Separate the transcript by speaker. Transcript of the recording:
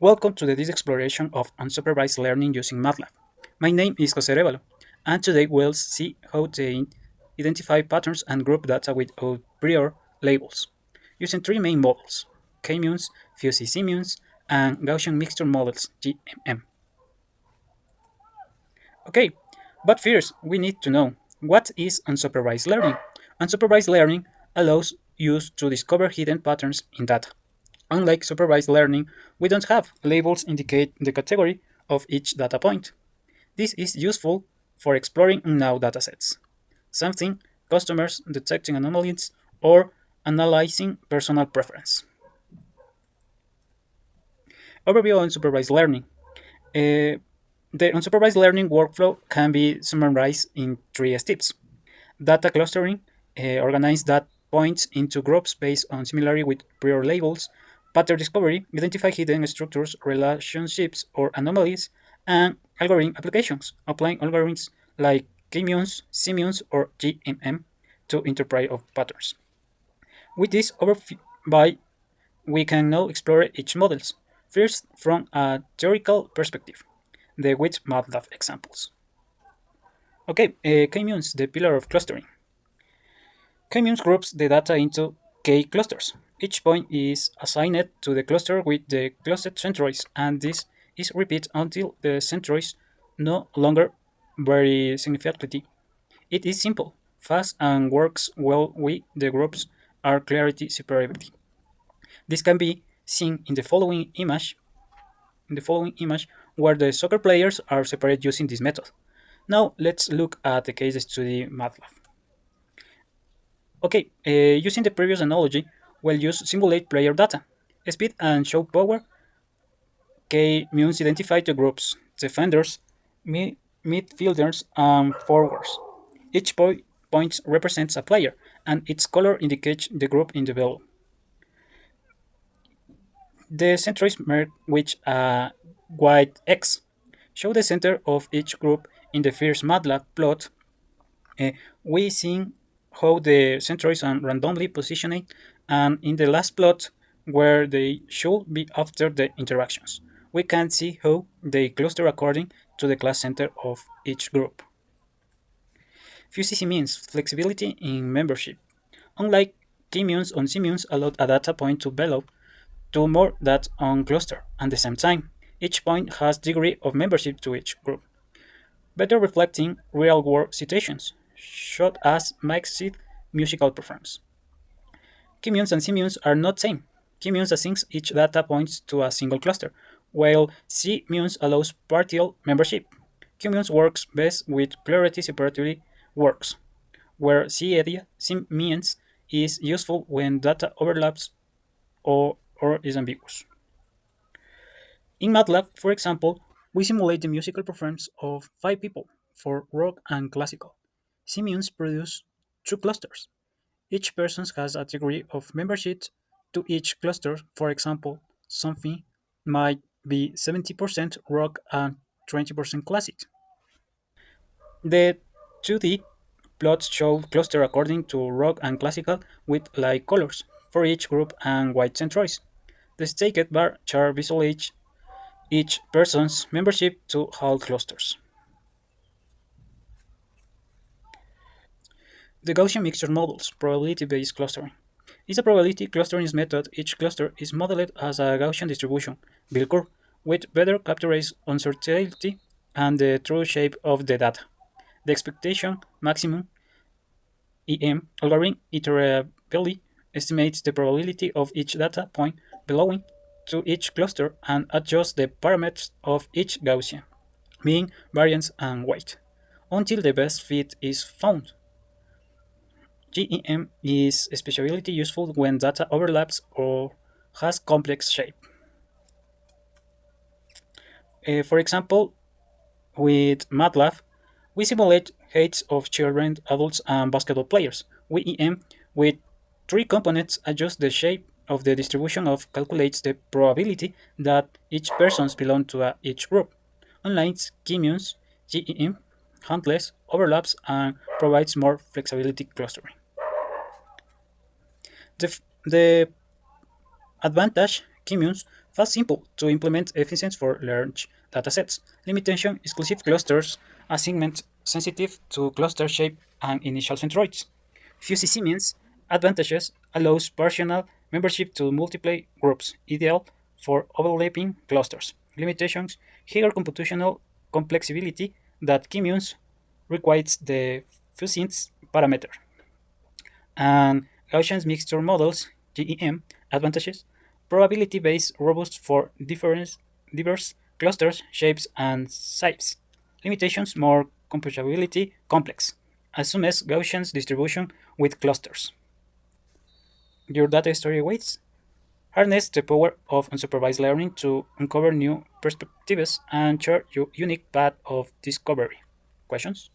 Speaker 1: Welcome to this exploration of unsupervised learning using MATLAB. My name is Jose Arevalo, and today we'll see how to identify patterns and group data without prior labels, using three main models: K-means, Fuzzy-C-means, and Gaussian mixture models (GMM). Okay, but first we need to know what is unsupervised learning. Unsupervised learning allows us to discover hidden patterns in data. Unlike supervised learning, we don't have labels indicate the category of each data point. This is useful for exploring unknown datasets, something customers detecting anomalies or analyzing personal preference. Overview on supervised learning. Uh, the unsupervised learning workflow can be summarized in three steps. Data clustering, organize data points into groups based on similarity with prior labels. Pattern discovery, identify hidden structures, relationships, or anomalies. And algorithm applications, applying algorithms like K-means, C-means, or GMM to interpret of patterns. With this overview, we can now explore each models. First, from a theoretical perspective, the with MATLAB examples. Okay, K-means, the pillar of clustering. K-means groups the data into K clusters. Each point is assigned to the cluster with the clustered centroids, and this is repeated until the centroids no longer vary significantly. It is simple, fast, and works well with the groups are clarity separability. This can be seen in the following image, where the soccer players are separated using this method. Now let's look at the case study MATLAB. Okay, using the previous analogy, we'll use simulate player data. Speed and show power. K means identify the groups, defenders, midfielders, and forwards. Each point represents a player, and its color indicates the group in the below. The center is marked with a white X. Show the center of each group in the first MATLAB plot. We see how the centroids are randomly positioned, and in the last plot, where they should be after the interactions, we can see how they cluster according to the class center of each group. FuzzyC means flexibility in membership. Unlike K-means on C-means allowed a data point to belong to more than one cluster at the same time. Each point has degree of membership to each group, better reflecting real-world situations, such as mixed musical performance. K-means and C-means are not same. K-means assigns each data points to a single cluster, while C-means allows partial membership. K-means works best with clarity separately works, where C-means is useful when data overlaps or is ambiguous. In MATLAB, for example, we simulate the musical performance of 5 people for rock and classical. C-means produce two clusters. Each person has a degree of membership to each cluster. For example, something might be 70% rock and 20% classic. The 2D plots show cluster according to rock and classical with light colors for each group and white centroids. The staked bar chart visualizes each person's membership to all clusters. The Gaussian mixture models probability-based clustering. Is a probability clustering method. Each cluster is modeled as a Gaussian distribution, Bill curve, which better captures uncertainty and the true shape of the data. The expectation maximum EM algorithm iterably estimates the probability of each data point belonging to each cluster and adjusts the parameters of each Gaussian, mean, variance, and weight, until the best fit is found. GEM is especially useful when data overlaps or has complex shape. For example, with MATLAB, we simulate heights of children, adults, and basketball players. We EM with three components adjust the shape of the distribution of calculates the probability that each persons belong to each group. Unlike K-means, GEM handles overlaps and provides more flexibility clustering. The advantage K-means Fast, simple to implement, efficient for large datasets. Limitation: exclusive clusters, assignment sensitive to cluster shape and initial centroids. Fuzzy means advantages: allows partial membership to multiple groups, ideal for overlapping clusters. Limitations: higher computational complexity that Kimians requires the Fusin's parameter. And Gaussian mixture models, GEM, advantages: probability-based, robust for diverse clusters, shapes, and sizes. Limitations: more computability, complex. Assumes Gaussian distribution with clusters. Your data story weights harness the power of unsupervised learning to uncover new perspectives and share your unique path of discovery. Questions?